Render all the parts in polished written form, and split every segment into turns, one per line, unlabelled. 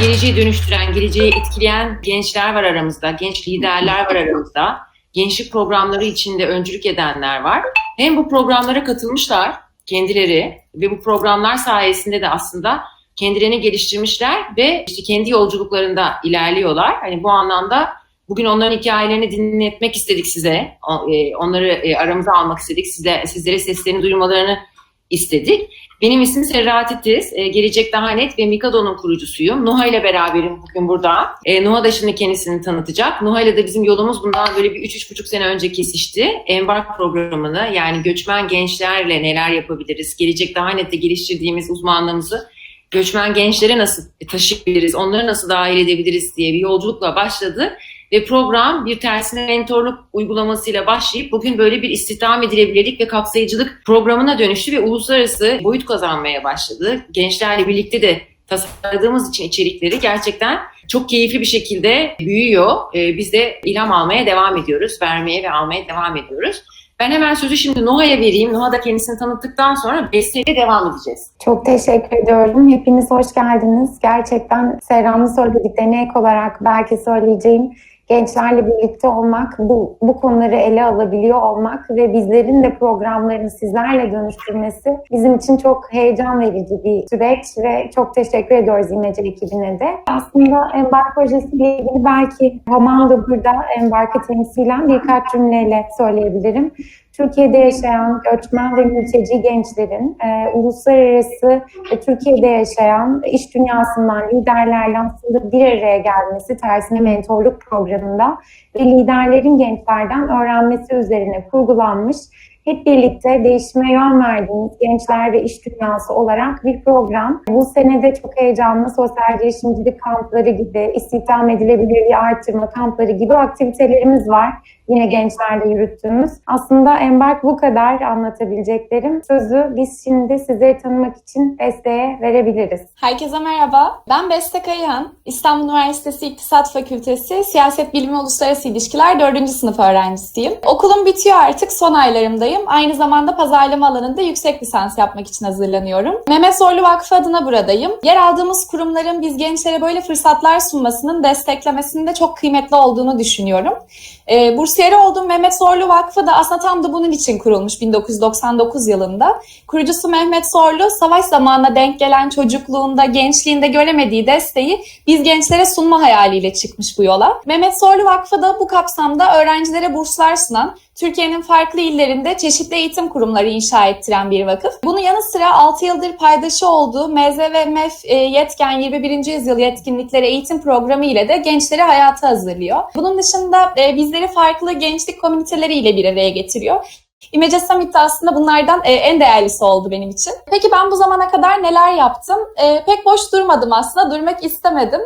geleceği dönüştüren, geleceği etkileyen gençler var aramızda, genç liderler var aramızda. Gençlik programları içinde öncülük edenler var. Hem bu programlara katılmışlar kendileri ve bu programlar sayesinde de aslında kendilerini geliştirmişler ve işte kendi yolculuklarında ilerliyorlar. Hani bu anlamda bugün onların hikayelerini dinletmek istedik size. Onları aramıza almak istedik. Sizlere seslerini duyurmalarını istedik. Benim ismim Serra Titiz. Gelecek Daha Net ve Mikado'nun kurucusuyum. Nuha ile beraberim bugün burada. Nuha da şimdi kendisini tanıtacak. Nuha ile de bizim yolumuz bundan böyle bir 3-3,5 sene önce kesişti. Embark programını, yani göçmen gençlerle neler yapabiliriz? Gelecek Daha Net'te geliştirdiğimiz uzmanlığımızı göçmen gençlere nasıl taşıyabiliriz? Onları nasıl dahil edebiliriz diye bir yolculukla başladı. Ve program bir tersine mentorluk uygulamasıyla başlayıp bugün böyle bir istihdam edilebilirlik ve kapsayıcılık programına dönüştü ve uluslararası boyut kazanmaya başladı. Gençlerle birlikte de tasarladığımız için içerikleri gerçekten çok keyifli bir şekilde büyüyor. Biz de ilham almaya devam ediyoruz, vermeye ve almaya devam ediyoruz. Ben hemen sözü şimdi Nuha'ya vereyim. Nuha da kendisini tanıttıktan sonra Beste'yle devam edeceğiz.
Çok teşekkür ediyorum. Hepiniz hoş geldiniz. Gerçekten Serra'nın söylediklerine ek olarak belki söyleyeceğim, gençlerle birlikte olmak, bu konuları ele alabiliyor olmak ve bizlerin de programlarını sizlerle dönüştürmesi bizim için çok heyecan verici bir süreç ve çok teşekkür ediyoruz İmece ekibine de. Aslında Embark projesiyle ilgili belki Roman da burada Embark'ı temsilen birkaç cümleyle söyleyebilirim. Türkiye'de yaşayan göçmen ve mülteci gençlerin uluslararası ve Türkiye'de yaşayan iş dünyasından liderlerle aslında bir araya gelmesi tersine mentorluk programında ve liderlerin gençlerden öğrenmesi üzerine kurgulanmış, hep birlikte değişime yön verdiğimiz gençler ve iş dünyası olarak bir program. Bu sene de çok heyecanlı sosyal girişimcilik kampları gibi, istihdam edilebilirliği artırma kampları gibi aktivitelerimiz var. Yine gençlerle yürüttüğümüz. Aslında Embark bu kadar anlatabileceklerim. Sözü biz şimdi sizleri tanımak için Beste'ye verebiliriz.
Herkese merhaba. Ben Beste Kayıhan. İstanbul Üniversitesi İktisat Fakültesi Siyaset Bilimi Uluslararası İlişkiler 4. sınıf öğrencisiyim. Okulum bitiyor artık, son aylarımdayım. Aynı zamanda pazarlama alanında yüksek lisans yapmak için hazırlanıyorum. Mehmet Zorlu Vakfı adına buradayım. Yer aldığımız kurumların biz gençlere böyle fırsatlar sunmasının, desteklemesinin de çok kıymetli olduğunu düşünüyorum. Bursiyeri olduğum Mehmet Zorlu Vakfı da aslında tam da bunun için kurulmuş 1999 yılında. Kurucusu Mehmet Zorlu, savaş zamanına denk gelen çocukluğunda, gençliğinde göremediği desteği biz gençlere sunma hayaliyle çıkmış bu yola. Mehmet Zorlu Vakfı da bu kapsamda öğrencilere burslar sunan, Türkiye'nin farklı illerinde çeşitli eğitim kurumları inşa ettiren bir vakıf. Bunun yanı sıra 6 yıldır paydaşı olduğu MZV-MEF Yetken 21. Yüzyıl Yetkinlikleri Eğitim Programı ile de gençleri hayata hazırlıyor. Bunun dışında bizleri farklı gençlik komüniteleri ile bir araya getiriyor. İmece Summit de aslında bunlardan en değerlisi oldu benim için. Peki ben bu zamana kadar neler yaptım? Pek boş durmadım aslında, durmak istemedim.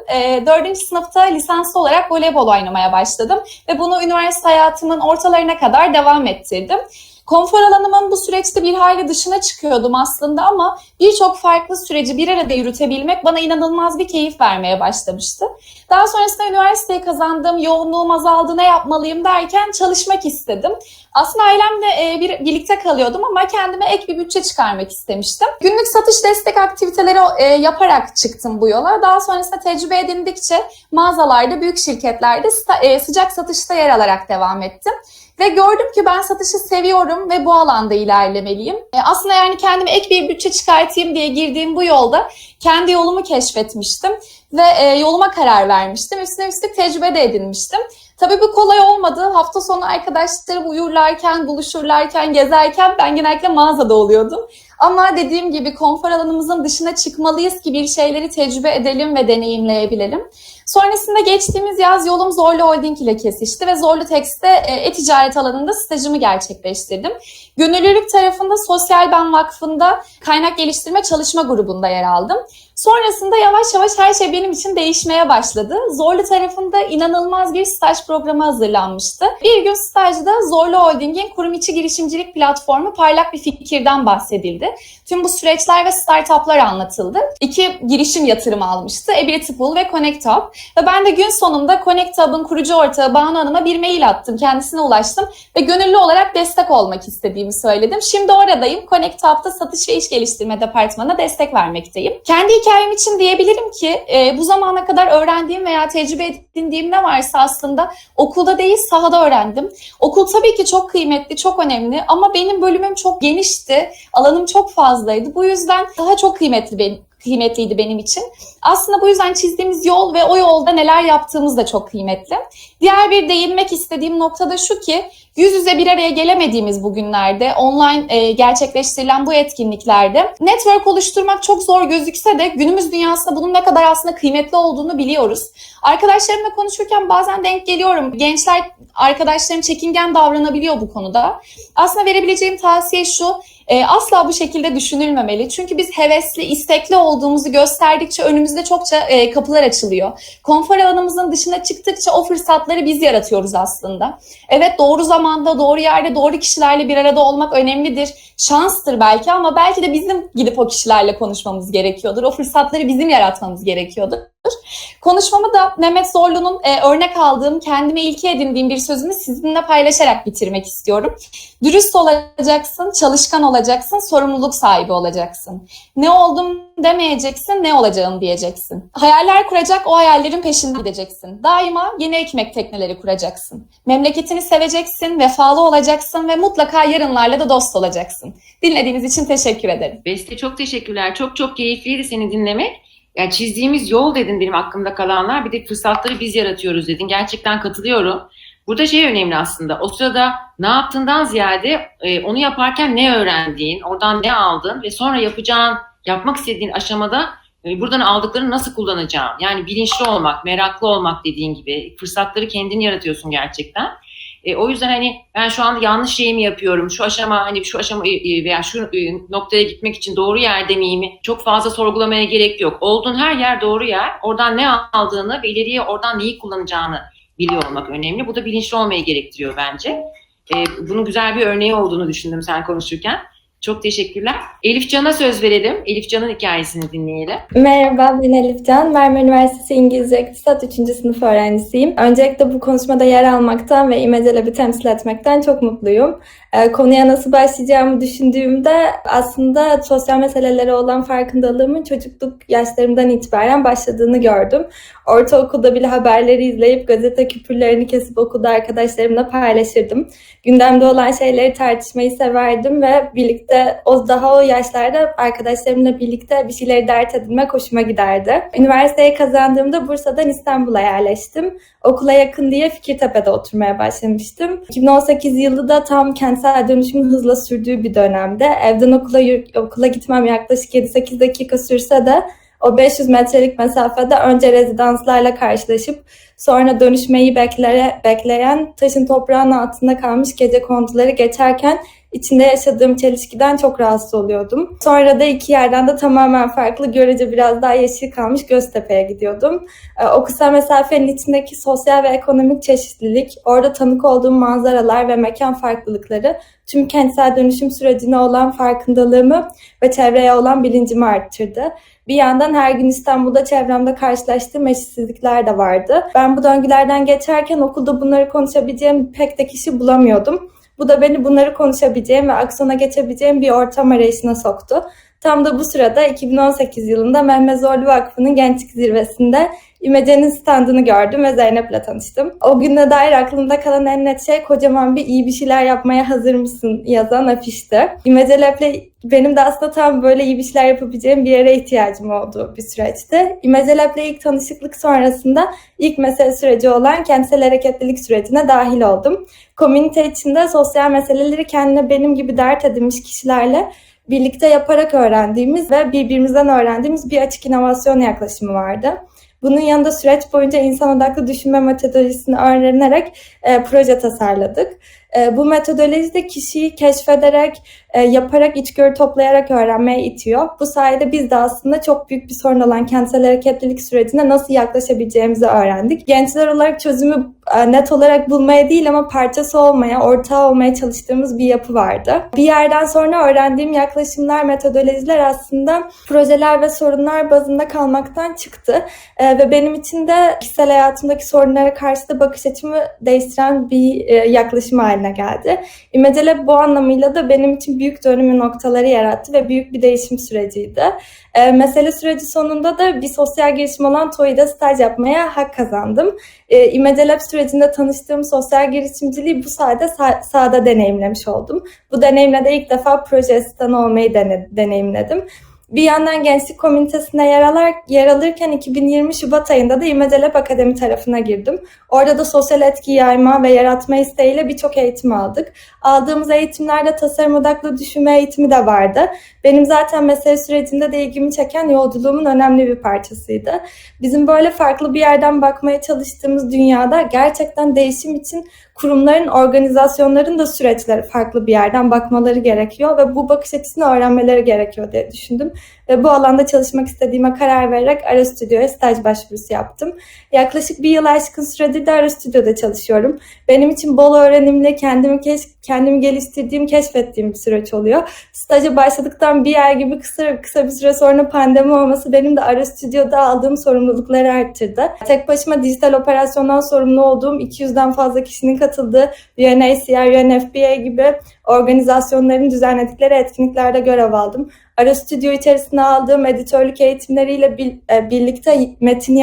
4. sınıfta lisanslı olarak voleybol oynamaya başladım ve bunu üniversite hayatımın ortalarına kadar devam ettirdim. Konfor alanımın bu süreçte bir hayli dışına çıkıyordum aslında ama birçok farklı süreci bir arada yürütebilmek bana inanılmaz bir keyif vermeye başlamıştı. Daha sonrasında üniversiteyi kazandım, yoğunluğum azaldı, ne yapmalıyım derken çalışmak istedim. Aslında ailemle birlikte kalıyordum ama kendime ek bir bütçe çıkarmak istemiştim. Günlük satış destek aktiviteleri yaparak çıktım bu yola. Daha sonrasında tecrübe edindikçe mağazalarda, büyük şirketlerde sıcak satışta yer alarak devam ettim. Ve gördüm ki ben satışı seviyorum ve bu alanda ilerlemeliyim. Aslında yani kendime ek bir bütçe çıkartayım diye girdiğim bu yolda kendi yolumu keşfetmiştim ve yoluma karar vermiştim. Üstüne üstlük tecrübe de edinmiştim. Tabii bu kolay olmadı. Hafta sonu arkadaşlarım uyurlarken, buluşurlarken, gezerken ben genellikle mağazada oluyordum. Ama dediğim gibi konfor alanımızın dışına çıkmalıyız ki bir şeyleri tecrübe edelim ve deneyimleyebilelim. Sonrasında geçtiğimiz yaz yolum Zorlu Holding ile kesişti ve Zorlu Tex'te e-ticaret alanında stajımı gerçekleştirdim. Gönüllülük tarafında Sosyal Ben Vakfı'nda kaynak geliştirme çalışma grubunda yer aldım. Sonrasında yavaş yavaş her şey benim için değişmeye başladı. Zorlu tarafında inanılmaz bir staj programı hazırlanmıştı. Bir gün stajda Zorlu Holding'in kurum içi girişimcilik platformu Parlak Bir Fikir'den bahsedildi. Tüm bu süreçler ve startuplar anlatıldı. 2 girişim yatırımı almıştı. Abilitypool ve ConnectHub. Ve ben de gün sonunda ConnectHub'ın kurucu ortağı Banu Hanım'a bir mail attım. Kendisine ulaştım ve gönüllü olarak destek olmak istediğimi söyledim. Şimdi oradayım. ConnectHub'da satış ve iş geliştirme departmanına destek vermekteyim. Kendi hikayem için diyebilirim ki bu zamana kadar öğrendiğim veya tecrübe edindiğim ne varsa aslında okulda değil sahada öğrendim. Okul tabii ki çok kıymetli, çok önemli ama benim bölümüm çok genişti, alanım çok fazlaydı. Bu yüzden daha çok kıymetliydi benim için. Aslında bu yüzden çizdiğimiz yol ve o yolda neler yaptığımız da çok kıymetli. Diğer bir değinmek istediğim nokta da şu ki, yüz yüze bir araya gelemediğimiz bu günlerde, online gerçekleştirilen bu etkinliklerde network oluşturmak çok zor gözükse de günümüz dünyasında bunun ne kadar aslında kıymetli olduğunu biliyoruz. Arkadaşlarımla konuşurken bazen denk geliyorum. Gençler, arkadaşlarım çekingen davranabiliyor bu konuda. Aslında verebileceğim tavsiye şu: asla bu şekilde düşünülmemeli. Çünkü biz hevesli, istekli olduğumuzu gösterdikçe önümüzde çokça kapılar açılıyor. Konfor alanımızın dışına çıktıkça o fırsatları biz yaratıyoruz aslında. Evet, doğru zamanda, doğru yerde, doğru kişilerle bir arada olmak önemlidir. Şanstır belki ama belki de bizim gidip o kişilerle konuşmamız gerekiyordur. O fırsatları bizim yaratmamız gerekiyordur. Konuşmamı da Mehmet Zorlu'nun örnek aldığım, kendime ilke edindiğim bir sözünü sizinle paylaşarak bitirmek istiyorum. Dürüst olacaksın, çalışkan olacaksın, sorumluluk sahibi olacaksın. Ne oldum demeyeceksin, ne olacağım diyeceksin. Hayaller kuracak, o hayallerin peşinde gideceksin. Daima yeni ekmek tekneleri kuracaksın. Memleketini seveceksin, vefalı olacaksın ve mutlaka yarınlarla da dost olacaksın. Dinlediğiniz için teşekkür ederim.
Beste, çok teşekkürler. Çok çok keyifliydi seni dinlemek. Yani çizdiğimiz yol dedin benim aklımda kalanlar. Bir de fırsatları biz yaratıyoruz dedin. Gerçekten katılıyorum. Burada şey önemli aslında. O sırada ne yaptığından ziyade onu yaparken ne öğrendiğin, oradan ne aldın ve sonra yapmak istediğin aşamada buradan aldıklarını nasıl kullanacağın. Yani bilinçli olmak, meraklı olmak dediğin gibi. Fırsatları kendin yaratıyorsun gerçekten. O yüzden hani ben şu anda yanlış şey mi yapıyorum, şu aşama veya şu noktaya gitmek için doğru yerde miyim? Çok fazla sorgulamaya gerek yok. Olduğun her yer doğru yer. Oradan ne aldığını ve ileriye oradan neyi kullanacağını biliyor olmak önemli. Bu da bilinçli olmayı gerektiriyor bence. Bunun güzel bir örneği olduğunu düşündüm sen konuşurken. Çok teşekkürler. Elif Can'a söz verelim. Elif Can'ın hikayesini dinleyelim.
Merhaba, ben Elif Can. Marmara Üniversitesi İngilizce İktisat 3. sınıf öğrencisiyim. Öncelikle bu konuşmada yer almaktan ve İmece temsil etmekten çok mutluyum. Konuya nasıl başlayacağımı düşündüğümde aslında sosyal meselelere olan farkındalığımın çocukluk yaşlarımdan itibaren başladığını gördüm. Ortaokulda bile haberleri izleyip gazete küpürlerini kesip okulda arkadaşlarımla paylaşırdım. Gündemde olan şeyleri tartışmayı severdim ve birlikte o yaşlarda arkadaşlarımla birlikte bir şeyleri dert edinmek hoşuma giderdi. Üniversiteyi kazandığımda Bursa'dan İstanbul'a yerleştim. Okula yakın diye Fikirtepe'de oturmaya başlamıştım. 2018 yılı da tam kentsel dönüşümün hızla sürdüğü bir dönemde. Evden okula gitmem yaklaşık 7-8 dakika sürse de o 500 metrelik mesafede önce rezidanslarla karşılaşıp sonra dönüşmeyi bekleyen taşın toprağın altında kalmış gecekonduları geçerken içinde yaşadığım çelişkiden çok rahatsız oluyordum. Sonra da iki yerden de tamamen farklı, görece biraz daha yeşil kalmış Göztepe'ye gidiyordum. O kısa mesafenin içindeki sosyal ve ekonomik çeşitlilik, orada tanık olduğum manzaralar ve mekan farklılıkları tüm kentsel dönüşüm sürecine olan farkındalığımı ve çevreye olan bilincimi arttırdı. Bir yandan her gün İstanbul'da çevremde karşılaştığım eşitsizlikler de vardı. Ben bu döngülerden geçerken okulda bunları konuşabileceğim pek de kişi bulamıyordum. Bu da beni bunları konuşabileceğim ve aksiyona geçebileceğim bir ortam arayışına soktu. Tam da bu sırada 2018 yılında Mehmet Zorlu Vakfı'nın Gençlik Zirvesi'nde İmece'nin standını gördüm ve Zeynep'le tanıştım. O güne dair aklımda kalan en net şey kocaman bir "iyi bir şeyler yapmaya hazır mısın?" yazan afişti. İmece Lab'le benim de aslında tam böyle iyi bir şeyler yapabileceğim bir yere ihtiyacım olduğu bir süreçti. İmece Lab'le ilk tanışıklık sonrasında ilk mesele süreci olan kentsel hareketlilik sürecine dahil oldum. Komünite içinde sosyal meseleleri kendine benim gibi dert edinmiş kişilerle birlikte yaparak öğrendiğimiz ve birbirimizden öğrendiğimiz bir açık inovasyon yaklaşımı vardı. Bunun yanında süreç boyunca insan odaklı düşünme metodolojisini öğrenerek proje tasarladık. Bu metodoloji de kişiyi keşfederek, yaparak, içgörü toplayarak öğrenmeye itiyor. Bu sayede biz de aslında çok büyük bir sorun olan kentsel hareketlilik sürecine nasıl yaklaşabileceğimizi öğrendik. Gençler olarak çözümü net olarak bulmaya değil ama parçası olmaya, ortağı olmaya çalıştığımız bir yapı vardı. Bir yerden sonra öğrendiğim yaklaşımlar, metodolojiler aslında projeler ve sorunlar bazında kalmaktan çıktı. Ve benim için de kişisel hayatımdaki sorunlara karşı da bakış açımı değiştiren bir yaklaşım haline haline geldi. ImeceLab bu anlamıyla da benim için büyük dönümü noktaları yarattı ve büyük bir değişim süreciydi. Mesele süreci sonunda da bir sosyal girişim olan TOİ'de staj yapmaya hak kazandım. ImeceLab sürecinde tanıştığım sosyal girişimciliği bu sayede sahada deneyimlemiş oldum. Bu deneyimle de ilk defa proje asistanı olmayı deneyimledim. Bir yandan gençlik komünitesine yer alırken 2020 Şubat ayında da ImeceLab Akademi tarafına girdim. Orada da sosyal etki yayma ve yaratma isteğiyle birçok eğitim aldık. Aldığımız eğitimlerde tasarım odaklı düşünme eğitimi de vardı. Benim zaten mesele sürecinde de ilgimi çeken yolculuğumun önemli bir parçasıydı. Bizim böyle farklı bir yerden bakmaya çalıştığımız dünyada gerçekten değişim için kurumların, organizasyonların da süreçleri farklı bir yerden bakmaları gerekiyor ve bu bakış açısını öğrenmeleri gerekiyor diye düşündüm. Ve bu alanda çalışmak istediğime karar vererek Ara Stüdyo'ya staj başvurusu yaptım. Yaklaşık bir yıl aşkın süredir de Ara Stüdyo'da çalışıyorum. Benim için bol öğrenimle kendimi geliştirdiğim, keşfettiğim bir süreç oluyor. Staja başladıktan bir ay gibi kısa bir süre sonra pandemi olması benim de Ara Stüdyo'da aldığım sorumlulukları arttırdı. Tek başıma dijital operasyondan sorumlu olduğum 200'den fazla kişinin katıldığı UNHCR, UNFPA gibi organizasyonların düzenledikleri etkinliklerde görev aldım. Ara Stüdyo içerisinde aldığım editörlük eğitimleriyle birlikte metin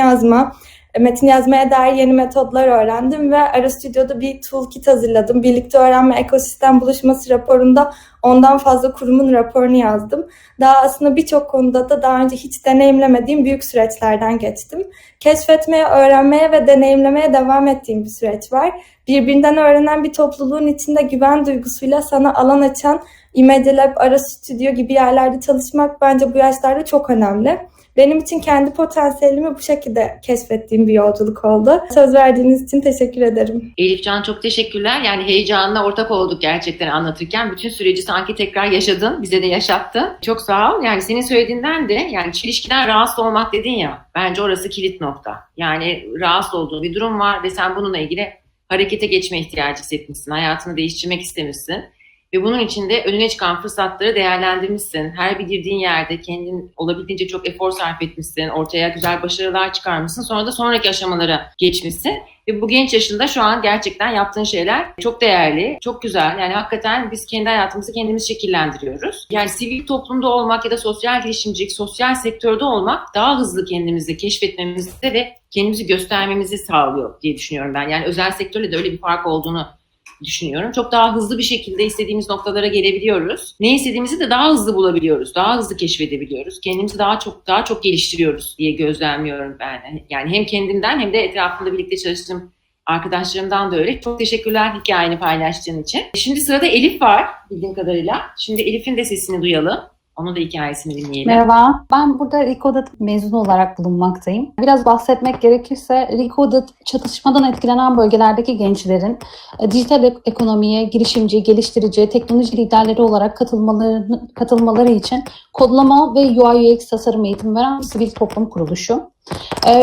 yazmaya dair yeni metodlar öğrendim ve Ara Stüdyo'da bir toolkit hazırladım. Birlikte öğrenme ekosistem buluşması raporunda 10'dan fazla kurumun raporunu yazdım. Daha aslında birçok konuda da daha önce hiç deneyimlemediğim büyük süreçlerden geçtim. Keşfetmeye, öğrenmeye ve deneyimlemeye devam ettiğim bir süreç var. Birbirinden öğrenen bir topluluğun içinde güven duygusuyla sana alan açan ImeceLab, Ara Stüdyo gibi yerlerde çalışmak bence bu yaşlarda çok önemli. Benim için kendi potansiyelimi bu şekilde keşfettiğim bir yolculuk oldu. Söz verdiğiniz için teşekkür ederim.
Elifcan çok teşekkürler. Yani heyecanla ortak olduk gerçekten anlatırken. Bütün süreci sanki tekrar yaşadın, bize de yaşattın. Çok sağ ol. Yani senin söylediğinden de yani çelişkiden rahatsız olmak dedin ya. Bence orası kilit nokta. Yani rahatsız olduğun bir durum var ve sen bununla ilgili harekete geçme ihtiyacı hissetmişsin. Hayatını değiştirmek istemişsin. Ve bunun için de önüne çıkan fırsatları değerlendirmişsin. Her bir girdiğin yerde kendin olabildiğince çok efor sarf etmişsin. Ortaya güzel başarılar çıkarmışsın. Sonra da sonraki aşamalara geçmişsin. Ve bu genç yaşında şu an gerçekten yaptığın şeyler çok değerli, çok güzel. Yani hakikaten biz kendi hayatımızı kendimiz şekillendiriyoruz. Yani sivil toplumda olmak ya da sosyal girişimcilik, sosyal sektörde olmak daha hızlı kendimizi keşfetmemizde ve kendimizi göstermemizi sağlıyor diye düşünüyorum ben. Yani özel sektörle de öyle bir fark olduğunu düşünüyorum. Çok daha hızlı bir şekilde istediğimiz noktalara gelebiliyoruz. Ne istediğimizi de daha hızlı bulabiliyoruz. Daha hızlı keşfedebiliyoruz. Kendimizi daha çok geliştiriyoruz diye gözlemliyorum ben. Yani hem kendimden hem de etrafımda birlikte çalıştığım arkadaşlarımdan da öyle. Çok teşekkürler hikayeni paylaştığın için. Şimdi sırada Elif var bildiğim kadarıyla. Şimdi Elif'in de sesini duyalım. Onun da hikayesini dinleyelim.
Merhaba, ben burada Recoded mezunu olarak bulunmaktayım. Biraz bahsetmek gerekirse Recoded çatışmadan etkilenen bölgelerdeki gençlerin dijital ekonomiye, girişimci, geliştirici, teknoloji liderleri olarak katılmaları için kodlama ve UI UX tasarım eğitimi veren bir sivil toplum kuruluşu.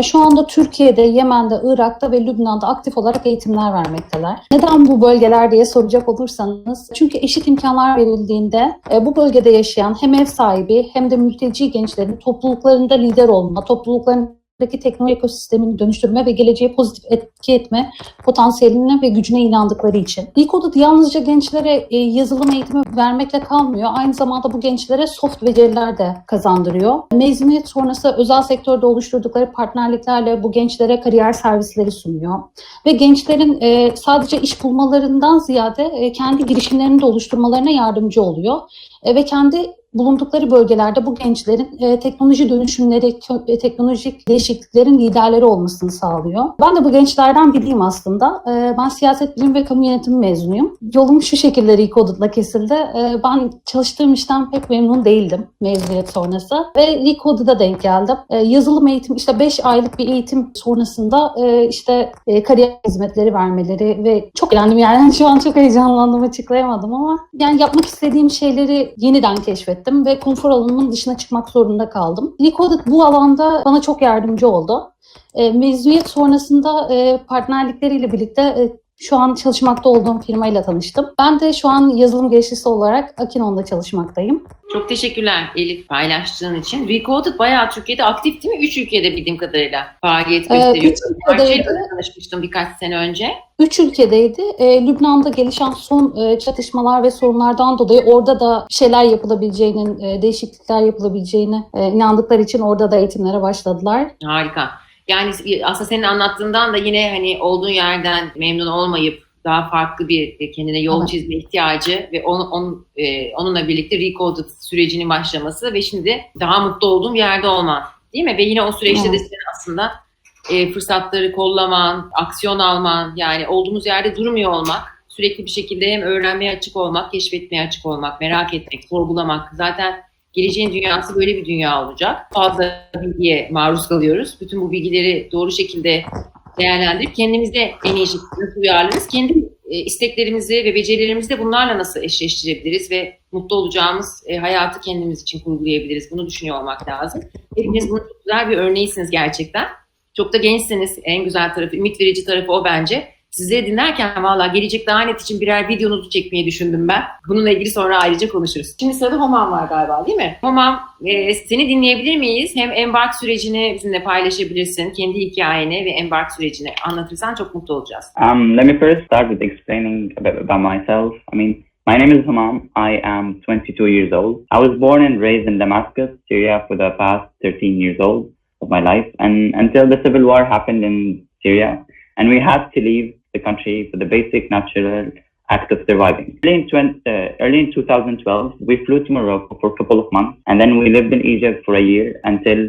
Şu anda Türkiye'de, Yemen'de, Irak'ta ve Lübnan'da aktif olarak eğitimler vermekteler. Neden bu bölgeler diye soracak olursanız, çünkü eşit imkanlar verildiğinde bu bölgede yaşayan hem ev sahibi hem de mülteci gençlerin topluluklarında lider olma, topluluklarındaki teknoloji ekosistemini dönüştürme ve geleceğe pozitif etki etme potansiyeline ve gücüne inandıkları için. Recoded yalnızca gençlere yazılım eğitimi vermekle kalmıyor. Aynı zamanda bu gençlere soft beceriler de kazandırıyor. Mezuniyet sonrası özel sektörde oluşturdukları partnerliklerle bu gençlere kariyer servisleri sunuyor. Ve gençlerin sadece iş bulmalarından ziyade kendi girişimlerini de oluşturmalarına yardımcı oluyor. Ve kendi bulundukları bölgelerde bu gençlerin teknoloji dönüşümleri, teknolojik değişikliklerin liderleri olmasını sağlıyor. Ben de bu gençlerden biriyim aslında. Ben siyaset bilimi ve kamu yönetimi mezunuyum. Yolum şu şekilde Recoded'la kesildi. Ben çalıştığım işten pek memnun değildim mezuniyet sonrası. Ve Recoded'a denk geldim. Yazılım eğitim, işte 5 aylık bir eğitim sonrasında kariyer hizmetleri vermeleri ve çok eğlendim yani. Şu an çok heyecanlandım, açıklayamadım ama yani yapmak istediğim şeyleri yeniden keşfettim ve konfor alanımın dışına çıkmak zorunda kaldım. Recoded bu alanda bana çok yardımcı oldu. Mezuniyet sonrasında partnerlikleriyle birlikte Şu an çalışmakta olduğum firmayla tanıştım. Ben de şu an yazılım geliştiricisi olarak Akinon'da çalışmaktayım.
Çok teşekkürler Elif paylaştığın için. Recoded bayağı Türkiye'de aktif değil mi? 3 ülkede bildiğim kadarıyla faaliyet gösteriyor.
3 ülkedeydi.
Parçayla tanışmıştım birkaç sene önce.
3 ülkedeydi. Lübnan'da gelişen son çatışmalar ve sorunlardan dolayı orada da bir şeyler yapılabileceğinin, değişiklikler yapılabileceğine inandıkları için orada da eğitimlere başladılar.
Harika. Yani aslında senin anlattığından da yine hani olduğun yerden memnun olmayıp daha farklı bir kendine yol
Evet.
çizme ihtiyacı ve onunla birlikte Recoded sürecinin başlaması ve şimdi daha mutlu olduğun bir yerde olman, değil mi? Ve yine o süreçte de
Evet.
senin aslında fırsatları kollaman, aksiyon alman, yani olduğumuz yerde durmuyor olmak, sürekli bir şekilde hem öğrenmeye açık olmak, keşfetmeye açık olmak, merak etmek, sorgulamak. Zaten geleceğin dünyası böyle bir dünya olacak. Fazla bilgiye maruz kalıyoruz. Bütün bu bilgileri doğru şekilde değerlendirip kendimize en iyi şekilde nasıl uyarlarız? Kendi isteklerimizi ve becerilerimizi de bunlarla nasıl eşleştirebiliriz ve mutlu olacağımız hayatı kendimiz için kurgulayabiliriz? Bunu düşünüyor olmak lazım. Hepiniz bunun çok güzel bir örneğisiniz gerçekten. Çok da gençsiniz. En güzel tarafı, ümit verici tarafı o bence. Sizleri dinlerken valla gelecek daha net için birer videonuzu çekmeyi düşündüm ben. Bununla ilgili sonra ayrıca konuşuruz. Şimdi sırada Homam var galiba, değil mi? Homam, seni dinleyebilir miyiz? Hem embark sürecini bizimle paylaşabilirsin. Kendi hikayeni ve embark sürecini anlatırsan çok mutlu olacağız.
Let me first start with explaining a bit about myself. My name is Homam. I am 22 years old. I was born and raised in Damascus, Syria for the past 13 years old of my life, and until the civil war happened in Syria, and we had to leave the country for the basic natural act of surviving. Early in 2012, we flew to Morocco for a couple of months, and then we lived in Egypt for a year until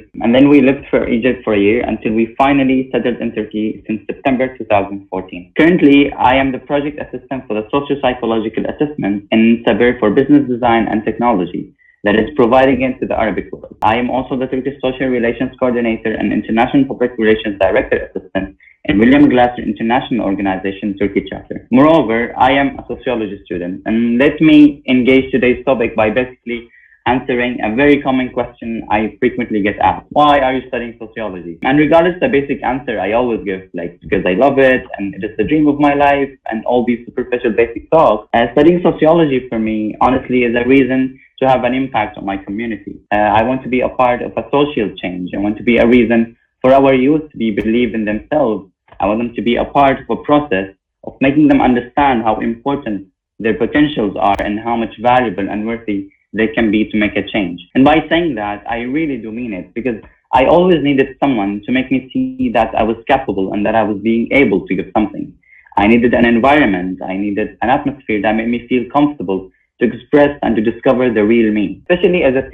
we finally settled in Turkey since September 2014. Currently, I am the project assistant for the socio-psychological assessment in Sabir for business design and technology that is providing it to the Arabic world. I am also the Turkish Social Relations Coordinator and International Public Relations Director Assistant in William Glasser International Organization Turkey chapter. Moreover, I am a sociology student, and let me engage today's topic by basically answering a very common question I frequently get asked. Why are you studying sociology? And regardless the basic answer I always give, like because I love it and it is the dream of my life and all these superficial basic talks, studying sociology for me honestly is a reason to have an impact on my community. I want to be a part of a social change. I want to be a reason for our youth to believe in themselves. I want them to be a part of a process of making them understand how important their potentials are and how much valuable and worthy they can be to make a change. And by saying that, I really do mean it, because I always needed someone to make me see that I was capable and that I was being able to give something. I needed an environment, I needed an atmosphere that made me feel comfortable to express and to discover the real me. Especially as a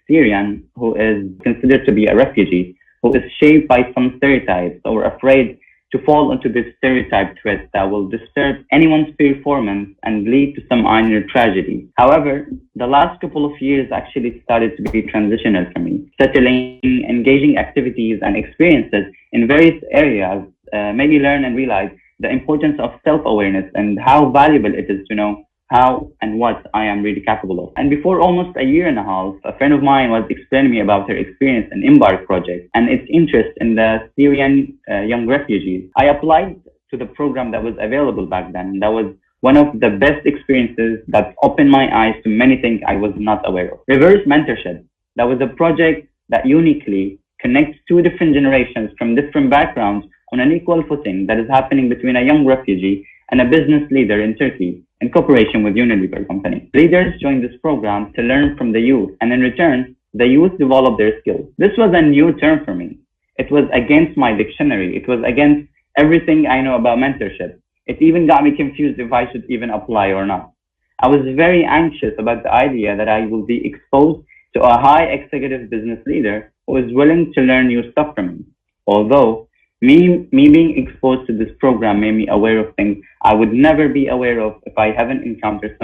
Syrian who is considered to be a refugee, who is shaped by some stereotypes or afraid to fall into this stereotype twist that will disturb anyone's performance and lead to some minor tragedy. However, the last couple of years actually started to be transitional for me. Settling, engaging activities and experiences in various areas made me learn and realize the importance of self-awareness and how valuable it is to know how and what I am really capable of. And before almost a year and a half, a friend of mine was explaining me about her experience in Embark project and its interest in the Syrian young refugees. I applied to the program that was available back then. That was one of the best experiences that opened my eyes to many things I was not aware of. Reverse mentorship. That was a project that uniquely connects two different generations from different backgrounds on an equal footing that is happening between a young refugee and a business leader in Turkey in cooperation with Unilever company. Leaders joined this program to learn from the youth, and in return, the youth developed their skills. This was a new term for me. It was against my dictionary. It was against everything I know about mentorship. It even got me confused if I should even apply or not. I was very anxious about the idea that I will be exposed to a high executive business leader who is willing to learn new stuff from me. Although, me being exposed to this program made me aware of things I would never be aware of if I haven't encountered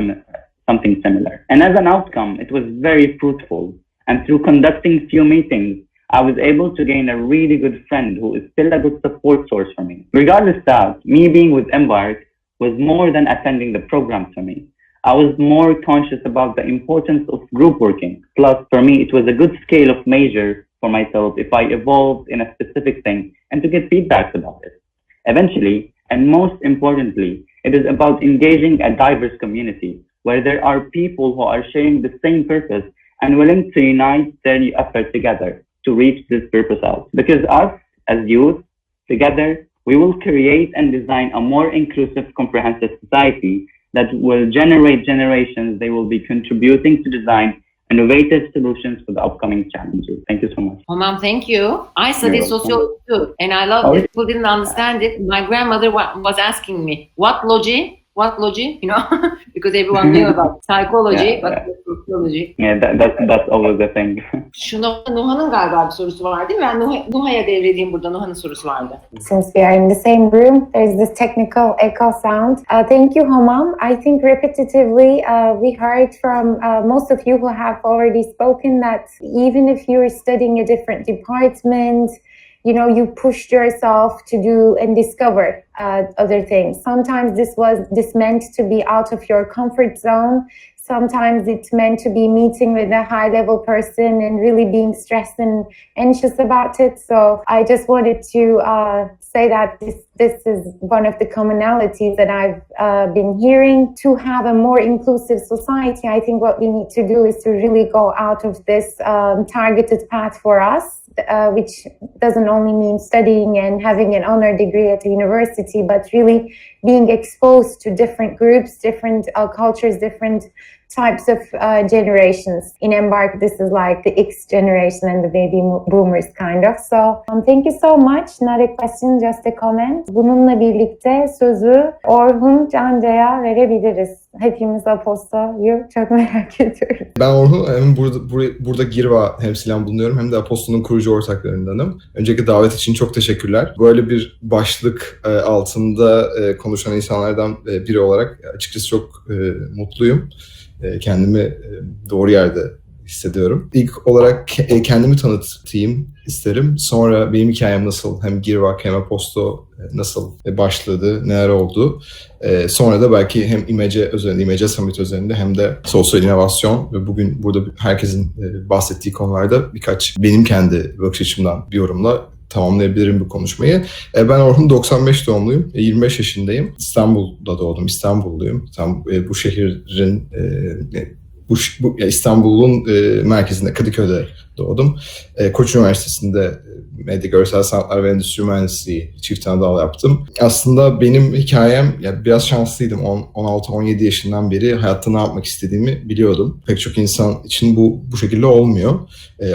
something similar. And as an outcome, it was very fruitful. And through conducting few meetings, I was able to gain a really good friend who is still a good support source for me. Regardless that, me being with Embark was more than attending the program for me. I was more conscious about the importance of group working. Plus, for me, it was a good scale of measure for myself if I evolved in a specific thing and to get feedbacks about it. Eventually, And most importantly, it is about engaging a diverse community where there are people who are sharing the same purpose and willing to unite their efforts together to reach this purpose out. Because us, as youth, together, we will create and design a more inclusive, comprehensive society that will generate generations. They will be contributing to design innovative solutions for the upcoming challenges. Thank you so much.
Mom, thank you. I studied
You're welcome.
sociology too, and I love it. People didn't understand it. My grandmother was asking me, what logy? What logy? You know, because everyone knew about psychology, but sociology.
Yeah, that's always the thing.
Nuha'nın galiba bir sorusu var değil mi? Ben Nuha'ya devredeyim burada. Nuha'nın sorusu vardı.
Since we are in the same room, there's this technical echo sound. Thank you, Hamam. I think repetitively we heard from most of you who have already spoken that even if you're studying a different department, you know, you pushed yourself to do and discover other things. Sometimes this meant to be out of your comfort zone. Sometimes it's meant to be meeting with a high-level person and really being stressed and anxious about it. So I just wanted to say that this is one of the commonalities that I've been hearing. To have a more inclusive society, I think what we need to do is to really go out of this targeted path for us. Which doesn't only mean studying and having an honor degree at a university, but really being exposed to different groups, different cultures, different types of generations. In Embark, this is like the X generation and the baby boomers kind of. So thank you so much. Not a question, just a comment. Bununla birlikte sözü Orhun Canca'ya verebiliriz. Hepimiz Aposto'yu çok merak ediyoruz.
Ben Orhun, hem burada Girva temsilen bulunuyorum hem de Aposto'nun kurucu ortaklarındanım. Öncelikle davet için çok teşekkürler. Böyle bir başlık altında konuşan insanlardan biri olarak açıkçası çok mutluyum. Kendimi doğru yerde hissediyorum. İlk olarak kendimi tanıtayım isterim. Sonra benim hikayem nasıl, hem Girvak hem Aposto nasıl başladı, neler oldu. Sonra da belki hem İmece Summit üzerinde hem de sosyal inovasyon ve bugün burada herkesin bahsettiği konularda birkaç benim kendi bakış açımdan bir yorumla tamamlayabilirim bu konuşmayı. Ben Orhun 95 doğumluyum. 25 yaşındayım. İstanbul'da doğdum. İstanbulluyum. Bu şehrin İstanbul'un merkezinde Kadıköy'de doğdum. Koç Üniversitesi'nde Medya Görsel Sanatlar ve Endüstri Mühendisliği çift ana dal yaptım. Aslında benim hikayem, yani biraz şanslıydım. 16-17 yaşından beri hayatta ne yapmak istediğimi biliyordum. Pek çok insan için bu şekilde olmuyor.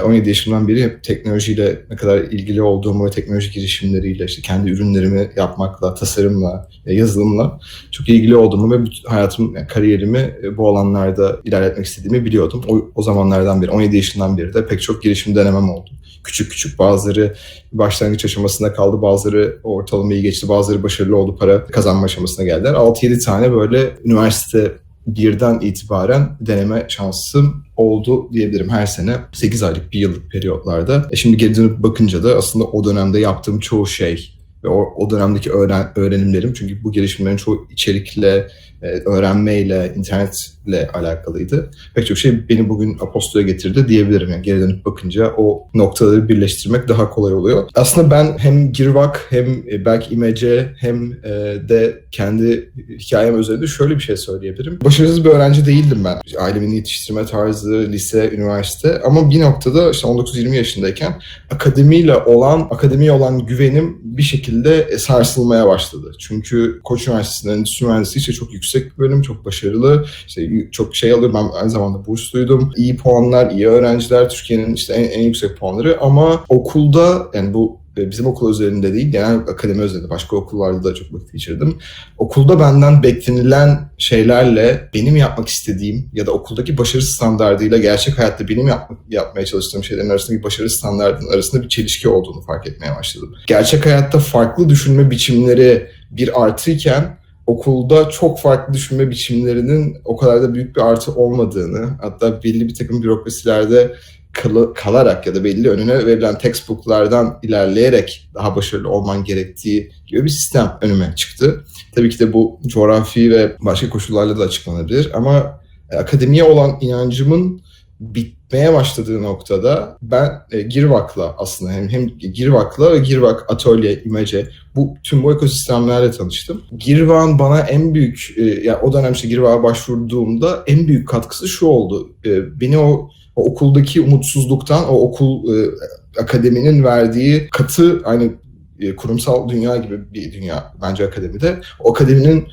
17 yaşından beri hep teknolojiyle ne kadar ilgili olduğumu ve teknoloji girişimleriyle, işte kendi ürünlerimi yapmakla, tasarımla, yazılımla çok ilgili olduğumu ve bütün hayatım, yani kariyerimi bu alanlarda ilerletmek istediğimi biliyordum. O zamanlardan beri, 17 yaşından beri de pek çok girişim denemem oldu. Küçük bazıları başlangıç aşamasında kaldı, bazıları ortalamayı geçti, bazıları başarılı oldu, para kazanma aşamasına geldiler. 6-7 tane böyle üniversite 1'den itibaren deneme şansım oldu diyebilirim her sene. 8 aylık, 1 yıllık periyotlarda. Şimdi geri dönüp bakınca da aslında o dönemde yaptığım çoğu şey ve o dönemdeki öğrenimlerim, çünkü bu gelişimlerin çoğu içerikle, öğrenmeyle, internetle alakalıydı. Pek çok şey beni bugün Aposto'ya getirdi diyebilirim. Yani geri dönüp bakınca o noktaları birleştirmek daha kolay oluyor. Aslında ben hem Girvak hem belki İmece hem de kendi hikayem üzerinde şöyle bir şey söyleyebilirim. Başarısız bir öğrenci değildim ben. Ailemin yetiştirme tarzı, lise, üniversite, ama bir noktada işte 19-20 yaşındayken akademiye olan güvenim bir şekilde sarsılmaya başladı. Çünkü Koç Üniversitesi'nin Endüstri Mühendisliği işte çok yüksek bir bölüm, çok başarılı, işte çok şey alıyor. Ben aynı zamanda bursluydum. İyi puanlar, iyi öğrenciler, Türkiye'nin işte en yüksek puanları, ama okulda, yani bu bizim okul özelinde değil, genel akademi özelinde, başka okullarda da çok vakit geçirdim. Okulda benden beklenilen şeylerle benim yapmak istediğim ya da okuldaki başarı standardıyla gerçek hayatta benim yapmaya çalıştığım şeylerin arasındaki başarı standardının arasında bir çelişki olduğunu fark etmeye başladım. Gerçek hayatta farklı düşünme biçimleri bir artıyken okulda çok farklı düşünme biçimlerinin o kadar da büyük bir artı olmadığını, hatta belli bir takım bürokrasilerde kalarak ya da belli önüne verilen textbooklardan ilerleyerek daha başarılı olman gerektiği gibi bir sistem önüme çıktı. Tabii ki de bu coğrafi ve başka koşullarla da açıklanabilir, ama akademiye olan inancımın bitmeye başladığı noktada ben Girvak'la aslında hem Girvak'la ve Girvak Atölye, İmece tüm bu ekosistemlerle tanıştım. Girvak'ın bana en büyük, yani o dönem işte Girvak'a başvurduğumda en büyük katkısı şu oldu. Beni o okuldaki umutsuzluktan, o okul akademinin verdiği katı, aynı kurumsal dünya gibi bir dünya bence akademide. O akademinin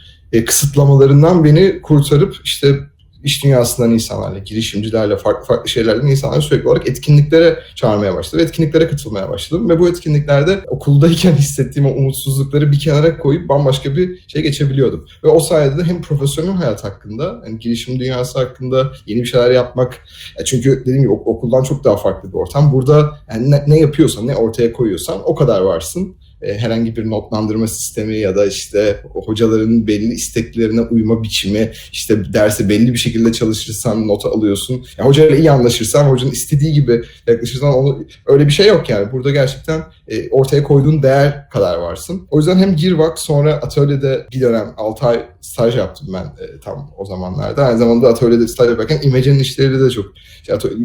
kısıtlamalarından beni kurtarıp işte iş dünyasından insanlarla, girişimcilerle, farklı şeylerden insanları sürekli olarak etkinliklere çağırmaya başladı. Etkinliklere katılmaya başladım ve bu etkinliklerde okuldayken hissettiğim o umutsuzlukları bir kenara koyup bambaşka bir şey geçebiliyordum. Ve o sayede de hem profesyonel hayat hakkında, yani girişim dünyası hakkında yeni bir şeyler yapmak, çünkü dediğim gibi okuldan çok daha farklı bir ortam. Burada yani ne yapıyorsan, ne ortaya koyuyorsan o kadar varsın. Herhangi bir notlandırma sistemi ya da işte hocaların belli isteklerine uyma biçimi, işte derse belli bir şekilde çalışırsan nota alıyorsun. Yani hocayla iyi anlaşırsan, hocanın istediği gibi yaklaşırsan öyle bir şey yok yani. Burada gerçekten ortaya koyduğun değer kadar varsın. O yüzden hem Girvak, sonra atölyede bir dönem 6 ay staj yaptım ben tam o zamanlarda. Aynı zamanda atölyede staj yaparken İmece'nin işleriyle de çok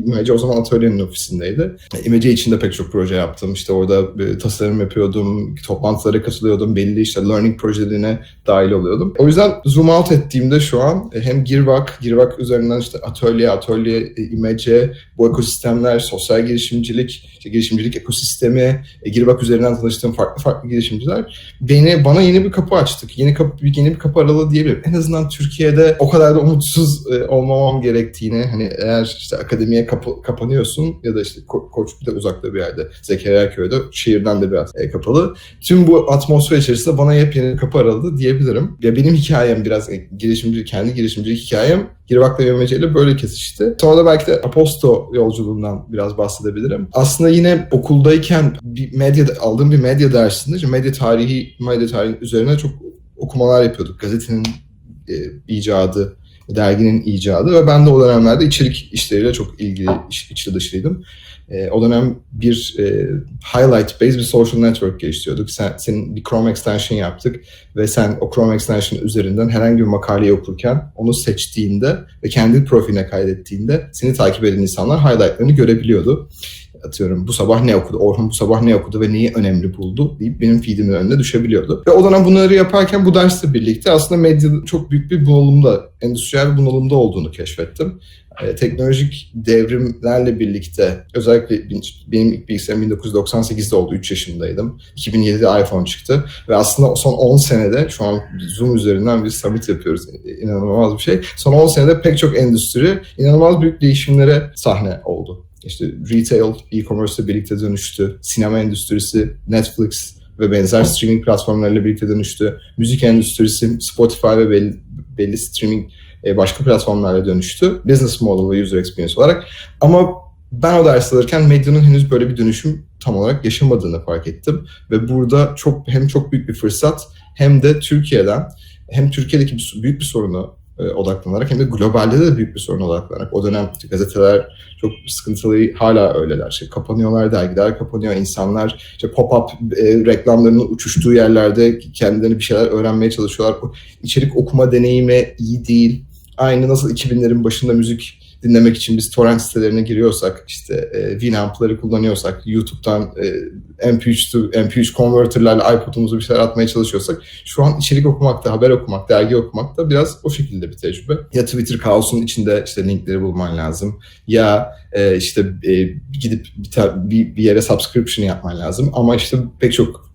İmece o zaman atölyenin ofisindeydi. İmece içinde pek çok proje yaptım. İşte orada tasarım yapıyordum, toplantılara katılıyordum, belli işte learning projelerine dahil oluyordum. O yüzden zoom out ettiğimde şu an hem Girvak üzerinden işte atölye, İmece, bu ekosistemler, sosyal girişimcilik, işte girişimcilik ekosistemi, Girvak üzerinden tanıştığım farklı girişimciler bana yeni bir kapı açtık. Yeni bir kapı aralığı diyebilirim. En azından Türkiye'de o kadar da umutsuz olmamam gerektiğini, hani eğer işte akademiye kapanıyorsun ya da işte Koç bir de uzakta bir yerde, Zekeriyaköy'de, şehirden de biraz kapalı. Tüm bu atmosfer içerisinde bana yepyeni kapı aradı diyebilirim. Ya benim hikayem biraz kendi girişimcilik hikayem Girvak'la İmece ile böyle kesişti. Sonra da belki de Aposto yolculuğundan biraz bahsedebilirim. Aslında yine okuldayken aldığım bir medya dersinde işte medya tarihi üzerine çok okumalar yapıyorduk. Gazetenin icadı, derginin icadı ve ben de o dönemlerde içerik işleriyle çok ilgili, içli dışlıydım. O dönem bir highlight based bir social network geliştiriyorduk. Senin bir Chrome extension yaptık ve sen o Chrome extension üzerinden herhangi bir makaleyi okurken onu seçtiğinde ve kendi profiline kaydettiğinde seni takip eden insanlar highlightlarını görebiliyordu. Atıyorum bu sabah ne okudu, Orhun bu sabah ne okudu ve neyi önemli buldu deyip benim feedimin önüne düşebiliyordu. Ve o dönem bunları yaparken bu dersle birlikte aslında medyada çok büyük bir bunalımda, endüstriyel bir bunalımda olduğunu keşfettim. Teknolojik devrimlerle birlikte, özellikle benim ilk bilgisayarım 1998'de oldu, 3 yaşındaydım. 2007'de iPhone çıktı ve aslında son 10 senede, şu an Zoom üzerinden bir summit yapıyoruz, inanılmaz bir şey. Son 10 senede pek çok endüstri inanılmaz büyük değişimlere sahne oldu. İşte retail, e-commerce ile birlikte dönüştü. Sinema endüstrisi, Netflix ve benzer streaming platformlarıyla birlikte dönüştü. Müzik endüstrisi, Spotify ve belli streaming başka platformlarla dönüştü. Business model ve user experience olarak. Ama ben o ders alırken medyanın henüz böyle bir dönüşüm tam olarak yaşamadığını fark ettim. Ve burada hem çok büyük bir fırsat hem de Türkiye'deki büyük bir sorunu odaklanarak hem de globalde de büyük bir soruna odaklanarak. O dönem gazeteler çok sıkıntılı, hala öyleler. Kapanıyorlar, dergiler kapanıyor, insanlar pop-up reklamlarının uçuştuğu yerlerde kendilerine bir şeyler öğrenmeye çalışıyorlar. İçerik okuma deneyimi iyi değil. Aynı nasıl 2000'lerin başında müzik dinlemek için biz torrent sitelerine giriyorsak, işte Winamp'ları kullanıyorsak, YouTube'dan MP3 converter'larla iPod'umuza bir şeyler atmaya çalışıyorsak, şu an içerik okumakta, haber okumak, dergi okumakta biraz o şekilde bir tecrübe. Ya Twitter kaosunun içinde işte linkleri bulman lazım, ya gidip bir yere subscription yapman lazım, ama işte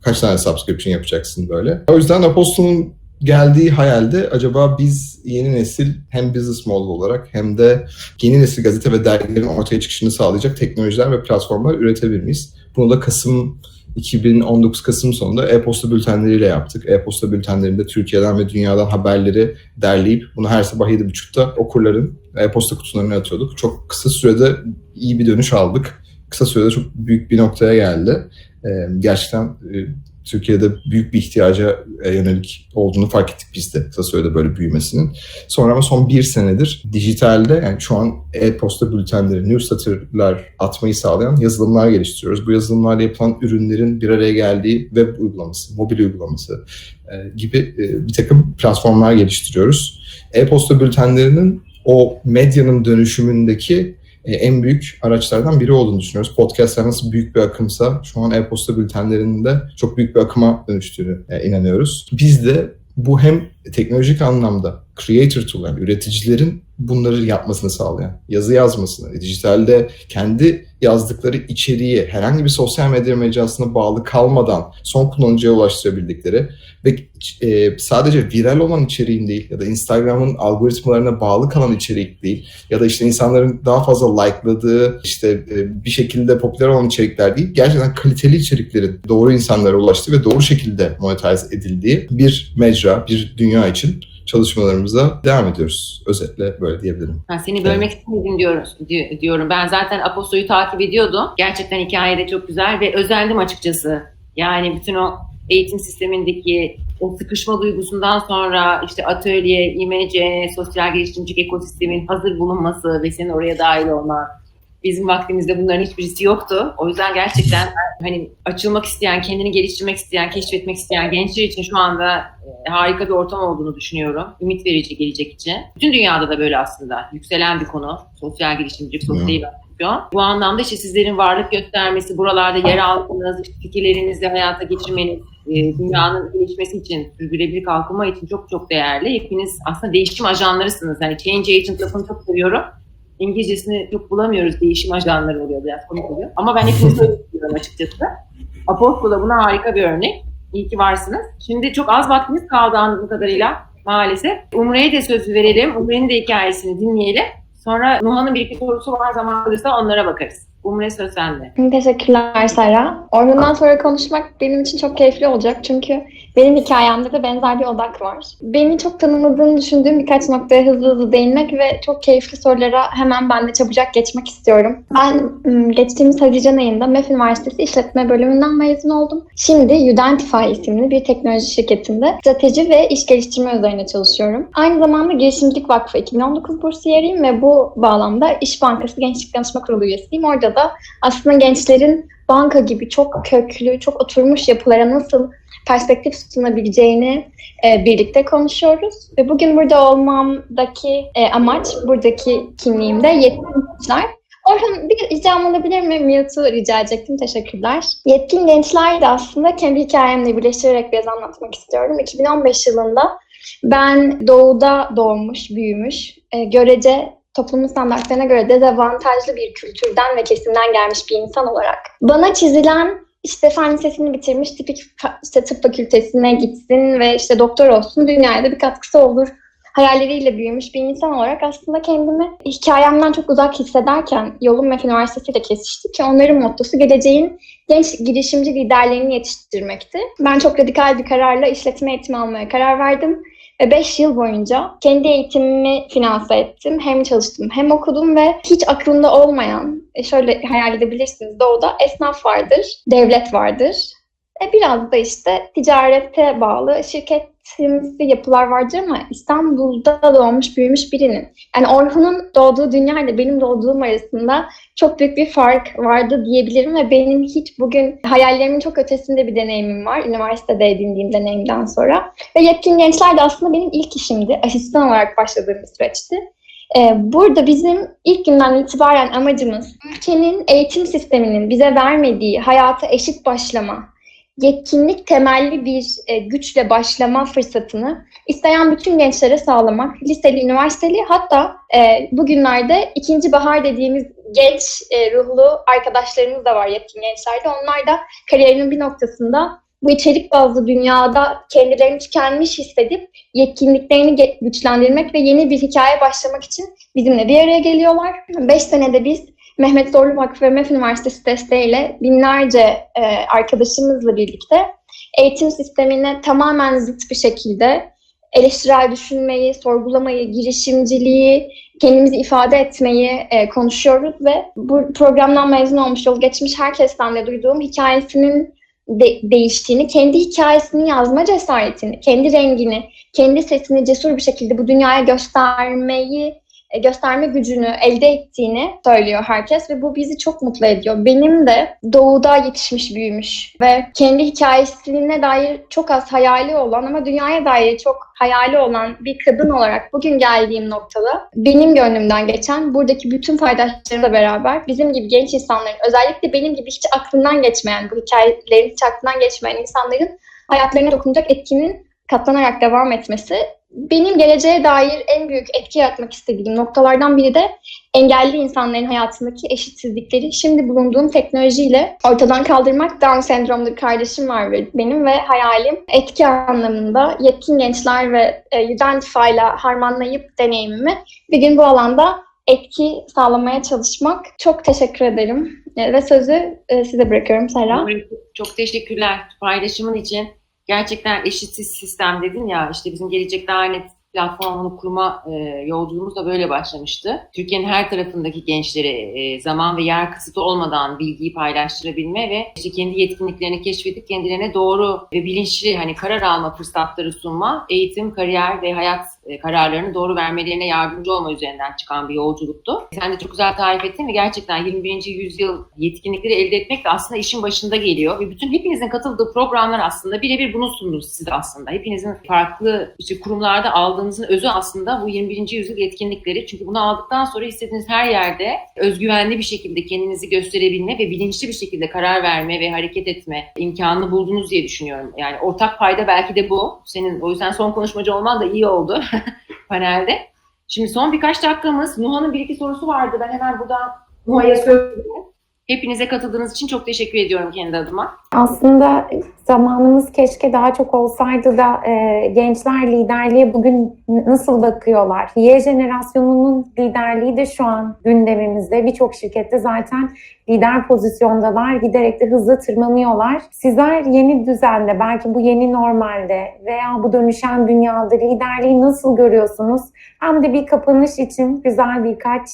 kaç tane subscription yapacaksın böyle. O yüzden Aposto'nun geldiği hayalde acaba biz yeni nesil hem business model olarak hem de yeni nesil gazete ve dergilerin ortaya çıkışını sağlayacak teknolojiler ve platformlar üretebilir miyiz? Bunu da 2019 Kasım sonunda e-posta bültenleriyle yaptık. E-posta bültenlerinde Türkiye'den ve dünyadan haberleri derleyip bunu her sabah 7.30'da okurların e-posta kutularına atıyorduk. Çok kısa sürede iyi bir dönüş aldık. Kısa sürede çok büyük bir noktaya geldi. Gerçekten Türkiye'de büyük bir ihtiyaca yönelik olduğunu fark ettik biz de, kısa sürede böyle büyümesinin. Sonra ama son 1 senedir dijitalde, yani şu an e-posta bültenleri, newsletter'lar atmayı sağlayan yazılımlar geliştiriyoruz. Bu yazılımlarla yapılan ürünlerin bir araya geldiği web uygulaması, mobil uygulaması gibi bir takım platformlar geliştiriyoruz. E-posta bültenlerinin o medyanın dönüşümündeki en büyük araçlardan biri olduğunu düşünüyoruz. Podcastler nasıl büyük bir akımsa şu an e-posta bültenlerinin de çok büyük bir akıma dönüştüğünü inanıyoruz. Biz de bu hem teknolojik anlamda creator tool, yani üreticilerin bunları yapmasını sağlayan, yazı yazmasını, dijitalde kendi yazdıkları içeriği herhangi bir sosyal medya mecrasına bağlı kalmadan son kullanıcıya ulaştırabildikleri ve sadece viral olan içeriğin değil ya da Instagram'ın algoritmalarına bağlı kalan içerik değil ya da işte insanların daha fazla like'ladığı işte bir şekilde popüler olan içerikler değil, gerçekten kaliteli içeriklerin doğru insanlara ulaştığı ve doğru şekilde monetize edildiği bir mecra, bir dünya için çalışmalarımıza devam ediyoruz. Özetle böyle diyebilirim.
Seni bölmek istemedim diyorum. Ben zaten Aposto'yu takip ediyordum. Gerçekten hikaye de çok güzel ve özendim açıkçası. Yani bütün o eğitim sistemindeki o sıkışma duygusundan sonra işte atölye, İMC, sosyal geliştiricilik ekosistemin hazır bulunması ve senin oraya dahil olman. Bizim vaktimizde bunların hiçbirisi yoktu. O yüzden gerçekten hani açılmak isteyen, kendini geliştirmek isteyen, keşfetmek isteyen gençler için şu anda harika bir ortam olduğunu düşünüyorum. Ümit verici gelecek için. Bütün dünyada da böyle aslında. Yükselen bir konu. Sosyal gelişimcilik, sosyal inovasyon. Bu anlamda işte sizlerin varlık göstermesi, buralarda yer aldığınız, işte fikirlerinizi hayata geçirmeniz, dünyanın gelişmesi için, sürdürülebilir kalkınma için çok çok değerli. Hepiniz aslında değişim ajanlarısınız. Yani change agent lafını çok seviyorum. İngilizcesini çok bulamıyoruz. Değişim ajanları oluyor, biraz komik oluyor. Ama ben hepinizi öyle düşünüyorum açıkçası. Aposto da buna harika bir örnek. İyi ki varsınız. Şimdi çok az vaktimiz kaldı anladığım kadarıyla maalesef. Umre'ye de söz verelim. Umre'nin de hikayesini dinleyelim. Sonra Nuhan'ın bir iki sorusu var, zaman kalırsa onlara bakarız. Umre söz sende.
Teşekkürler Sara. Orhun'dan sonra konuşmak benim için çok keyifli olacak. Çünkü benim hikayemde de benzer bir odak var. Beni çok tanımadığını düşündüğüm birkaç noktaya hızlı değinmek ve çok keyifli sorulara hemen ben de çabucak geçmek istiyorum. Ben geçtiğimiz Haziran ayında MEF Üniversitesi İşletme Bölümünden mezun oldum. Şimdi Udentify isimli bir teknoloji şirketinde strateji ve iş geliştirme üzerine çalışıyorum. Aynı zamanda Girişimcilik Vakfı 2019 bursiyeriyim ve bu bağlamda İş Bankası Gençlik Danışma Kurulu üyesiyim. Orada da aslında gençlerin banka gibi çok köklü, çok oturmuş yapılara nasıl perspektif sunabileceğini birlikte konuşuyoruz. Ve bugün burada olmamdaki amaç, buradaki kimliğimde yetkin gençler. Orhun, bir ricam olabilir mi? Mute'u rica edecektim. Teşekkürler. Yetkin gençler de aslında kendi hikayemle birleştirerek biraz anlatmak istiyorum. 2015 yılında ben doğuda doğmuş, büyümüş, görece toplumun standartlarına göre dezavantajlı bir kültürden ve kesimden gelmiş bir insan olarak bana çizilen işte fen lisesini bitirmiş, tipik işte tıp fakültesine gitsin ve işte doktor olsun, dünyaya da bir katkısı olur hayalleriyle büyümüş bir insan olarak aslında kendimi hikayemden çok uzak hissederken yolum MEF Üniversitesi ile kesişti ki onların mottosu geleceğin genç girişimci liderlerini yetiştirmekti. Ben çok radikal bir kararla işletme eğitimi almaya karar verdim. Ve 5 yıl boyunca kendi eğitimimi finanse ettim. Hem çalıştım hem okudum ve hiç aklımda olmayan, şöyle hayal edebilirsiniz, doğuda esnaf vardır, devlet vardır. Biraz da işte ticarete bağlı şirketimsi yapılar vardır ama İstanbul'da doğmuş, büyümüş birinin. Yani Orhun'un doğduğu dünya ile benim doğduğum arasında çok büyük bir fark vardı diyebilirim ve benim hiç bugün hayallerimin çok ötesinde bir deneyimim var. Üniversitede edindiğim deneyimden sonra. Ve yetkin gençler de aslında benim ilk işimdi. Asistan olarak başladığım bir süreçti. Burada bizim ilk günden itibaren amacımız ülkenin eğitim sisteminin bize vermediği hayata eşit başlama, yetkinlik temelli bir güçle başlama fırsatını isteyen bütün gençlere sağlamak. Liseli, üniversiteli, hatta bugünlerde ikinci bahar dediğimiz genç ruhlu arkadaşlarımız da var yetkin gençlerde. Onlar da kariyerinin bir noktasında bu içerik bazlı dünyada kendilerini tükenmiş hissedip yetkinliklerini güçlendirmek ve yeni bir hikaye başlamak için bizimle bir araya geliyorlar. 5 senede biz Mehmet Zorlu Vakfı ve MEF Üniversitesi desteğiyle binlerce arkadaşımızla birlikte eğitim sistemine tamamen zıt bir şekilde eleştirel düşünmeyi, sorgulamayı, girişimciliği, kendimizi ifade etmeyi konuşuyoruz ve bu programdan mezun olmuş, yol geçmiş herkesten de duyduğum hikayesinin değiştiğini, kendi hikayesini yazma cesaretini, kendi rengini, kendi sesini cesur bir şekilde bu dünyaya göstermeyi gösterme gücünü elde ettiğini söylüyor herkes ve bu bizi çok mutlu ediyor. Benim de doğuda yetişmiş, büyümüş ve kendi hikayesine dair çok az hayali olan ama dünyaya dair çok hayali olan bir kadın olarak bugün geldiğim noktada benim gönlümden geçen buradaki bütün paydaşlarımla beraber bizim gibi genç insanların, özellikle benim gibi hiç aklından geçmeyen, bu hikayelerin hiç aklından geçmeyen insanların hayatlarına dokunacak etkinin katlanarak devam etmesi benim geleceğe dair en büyük etki yaratmak istediğim noktalardan biri de engelli insanların hayatındaki eşitsizlikleri şimdi bulunduğum teknolojiyle ortadan kaldırmak. Down sendromlu bir kardeşim var benim ve hayalim etki anlamında yetkin gençler ve Identify ile harmanlayıp deneyimimi bir gün bu alanda etki sağlamaya çalışmak. Çok teşekkür ederim ve sözü size bırakıyorum Serra.
Çok teşekkürler paylaşımın için. Gerçekten eşitsiz sistem dedin ya, işte bizim Gelecek Daha Net platformunu kurma yolculuğumuz da böyle başlamıştı. Türkiye'nin her tarafındaki gençlere zaman ve yer kısıtı olmadan bilgiyi paylaştırabilme ve işte kendi yetkinliklerini keşfedip kendilerine doğru ve bilinçli karar alma fırsatları sunma, eğitim, kariyer ve hayat kararlarını doğru vermelerine yardımcı olma üzerinden çıkan bir yolculuktu. Sen de çok güzel tarif ettin ve gerçekten 21. yüzyıl yetkinlikleri elde etmek de aslında işin başında geliyor ve hepinizin katıldığı programlar aslında birebir bunu sundu size aslında. Hepinizin farklı kurumlarda aldığınızın özü aslında bu 21. yüzyıl yetkinlikleri. Çünkü bunu aldıktan sonra istediğiniz her yerde özgüvenli bir şekilde kendinizi gösterebilme ve bilinçli bir şekilde karar verme ve hareket etme imkanını buldunuz diye düşünüyorum. Yani ortak payda belki de bu. Senin o yüzden son konuşmacı olman da iyi oldu panelde. Şimdi son birkaç dakikamız. Nuha'nın bir iki sorusu vardı. Ben hemen buradan Nuha'ya söyleyeyim. Hepinize katıldığınız için çok teşekkür ediyorum kendi adıma.
Aslında zamanımız keşke daha çok olsaydı da gençler liderliğe bugün nasıl bakıyorlar? Y jenerasyonunun liderliği de şu an gündemimizde. Birçok şirkette zaten lider pozisyondalar. Giderek de hızla tırmanıyorlar. Sizler yeni düzende, belki bu yeni normalde veya bu dönüşen dünyada liderliği nasıl görüyorsunuz? Hem de bir kapanış için güzel birkaç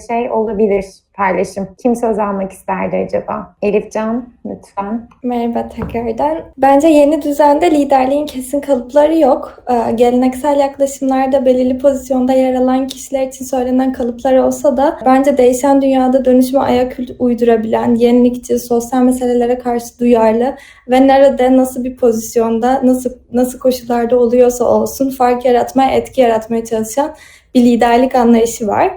şey olabilir, paylaşım. Kim söz almak isterdi acaba? Elifcan, lütfen.
Merhaba tekrardan. Bence yeni düzende liderliğin kesin kalıpları yok. Geleneksel yaklaşımlarda belirli pozisyonda yer alan kişiler için söylenen kalıplar olsa da bence değişen dünyada dönüşüme ayak uydurabilen, yenilikçi, sosyal meselelere karşı duyarlı ve nerede, nasıl bir pozisyonda, nasıl koşullarda oluyorsa olsun fark yaratmaya, etki yaratmaya çalışan bir liderlik anlayışı var.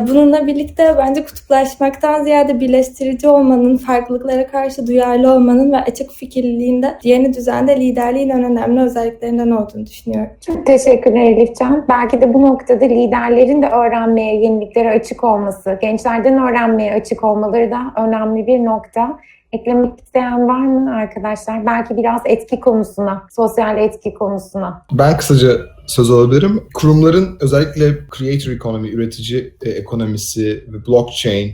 Bununla birlikte bence kutuplaşmaktan ziyade birleştirici olmanın, farklılıklara karşı duyarlı olmanın ve açık fikirliliğin de yeni düzende liderliğin en önemli özelliklerinden olduğunu düşünüyorum.
Çok teşekkürler Elifcan. Belki de bu noktada liderlerin de öğrenmeye, yeniliklere açık olması, gençlerden öğrenmeye açık olmaları da önemli bir nokta. Eklemek isteyen var mı arkadaşlar? Belki biraz etki konusuna, sosyal etki konusuna.
Ben kısaca söz alabilirim. Kurumların özellikle creator economy, üretici ekonomisi ve blockchain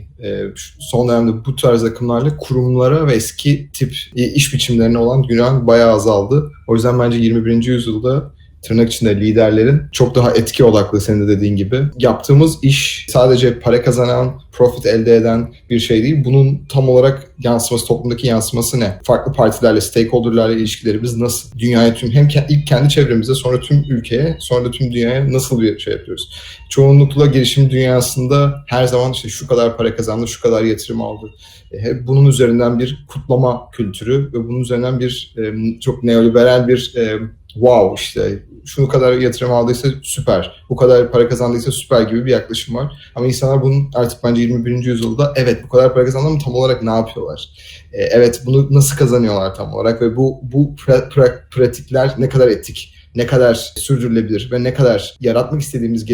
son dönemde bu tarz akımlarla kurumlara ve eski tip iş biçimlerine olan güven bayağı azaldı. O yüzden bence 21. yüzyılda tırnak içinde liderlerin çok daha etki odaklı, senin de dediğin gibi. Yaptığımız iş sadece para kazanan, profit elde eden bir şey değil. Bunun tam olarak yansıması, toplumdaki yansıması ne? Farklı partilerle, stakeholderlarla ilişkilerimiz nasıl? Dünyaya hem ilk kendi çevremize, sonra tüm ülkeye, sonra da tüm dünyaya nasıl bir şey yapıyoruz? Çoğunlukla girişim dünyasında her zaman işte şu kadar para kazandı, şu kadar yatırım aldı. Hep bunun üzerinden bir kutlama kültürü ve bunun üzerinden bir çok neoliberal bir wow, işte şunu kadar yatırım aldıysa süper, bu kadar para kazandıysa süper gibi bir yaklaşım var. Ama insanlar bunun artık bence 21. yüzyılda evet bu kadar para kazandı ama tam olarak ne yapıyorlar? Evet, bunu nasıl kazanıyorlar tam olarak ve bu pratikler ne kadar etik, ne kadar sürdürülebilir ve ne kadar yaratmak istediğimiz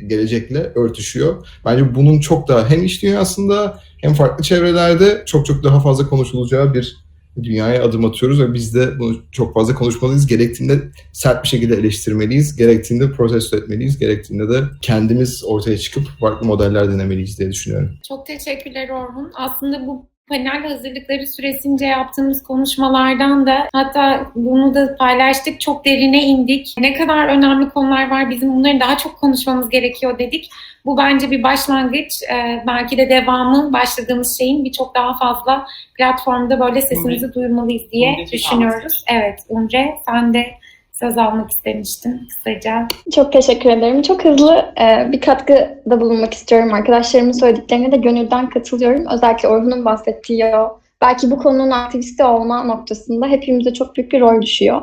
gelecekle örtüşüyor. Bence bunun çok daha hem iş dünyasında hem farklı çevrelerde çok daha fazla konuşulacağı bir dünyaya adım atıyoruz ve biz de bunu çok fazla konuşmalıyız. Gerektiğinde sert bir şekilde eleştirmeliyiz, gerektiğinde protesto etmeliyiz, gerektiğinde de kendimiz ortaya çıkıp farklı modeller denemeliyiz diye düşünüyorum.
Çok teşekkürler Orhun. Aslında bu panel hazırlıkları süresince yaptığımız konuşmalardan da, hatta bunu da paylaştık, çok derine indik. Ne kadar önemli konular var, bizim bunları daha çok konuşmamız gerekiyor dedik. Bu bence bir başlangıç. Belki de devamı başladığımız şeyin birçok daha fazla platformda böyle sesimizi duyurmalıyız diye düşünüyoruz. Evet, Umre sen de söz almak istemiştim kısaca.
Çok teşekkür ederim. Çok hızlı bir katkıda bulunmak istiyorum. Arkadaşlarımın söylediklerine de gönülden katılıyorum. Özellikle Orhun'un bahsettiği o belki bu konunun aktivisti olma noktasında hepimize çok büyük bir rol düşüyor.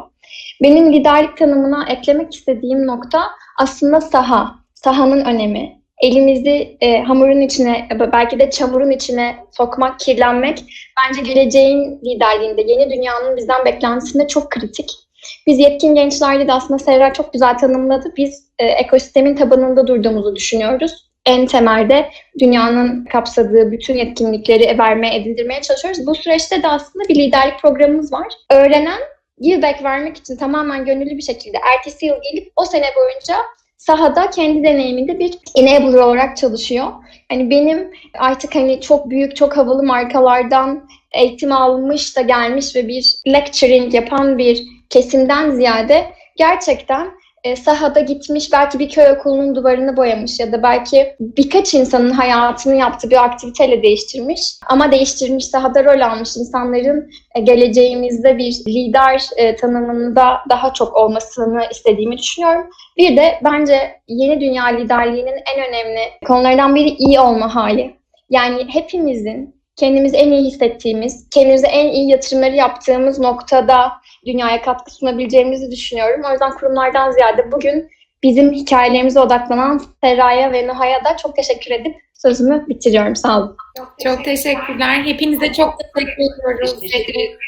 Benim liderlik tanımına eklemek istediğim nokta aslında saha. Sahanın önemi. Elimizi hamurun içine, belki de çamurun içine sokmak, kirlenmek bence geleceğin liderliğinde, yeni dünyanın bizden beklentisinde çok kritik. Biz yetkin gençlerle de aslında Serra çok güzel tanımladı. Biz ekosistemin tabanında durduğumuzu düşünüyoruz. En temelde dünyanın kapsadığı bütün yetkinlikleri vermeye, edindirmeye çalışıyoruz. Bu süreçte de aslında bir liderlik programımız var. Öğrenen, give back vermek için tamamen gönüllü bir şekilde ertesi yıl gelip o sene boyunca sahada kendi deneyiminde bir enabler olarak çalışıyor. Hani benim artık hani çok büyük, çok havalı markalardan eğitim almış da gelmiş ve bir lecturing yapan bir kesimden ziyade gerçekten sahada gitmiş, belki bir köy okulunun duvarını boyamış ya da belki birkaç insanın hayatını yaptığı bir aktiviteyle değiştirmiş. Ama değiştirmiş, sahada rol almış insanların geleceğimizde bir lider tanımında daha çok olmasını istediğimi düşünüyorum. Bir de bence yeni dünya liderliğinin en önemli konularından biri iyi olma hali. Yani hepimizin kendimizi en iyi hissettiğimiz, kendimize en iyi yatırımları yaptığımız noktada dünyaya katkı sunabileceğimizi düşünüyorum. O yüzden kurumlardan ziyade bugün bizim hikayelerimize odaklanan Serra'ya ve Nuha'ya da çok teşekkür edip sözümü bitiriyorum. Sağ olun.
Çok teşekkürler. Hepinize çok teşekkür ediyoruz.
Teşekkür ederim.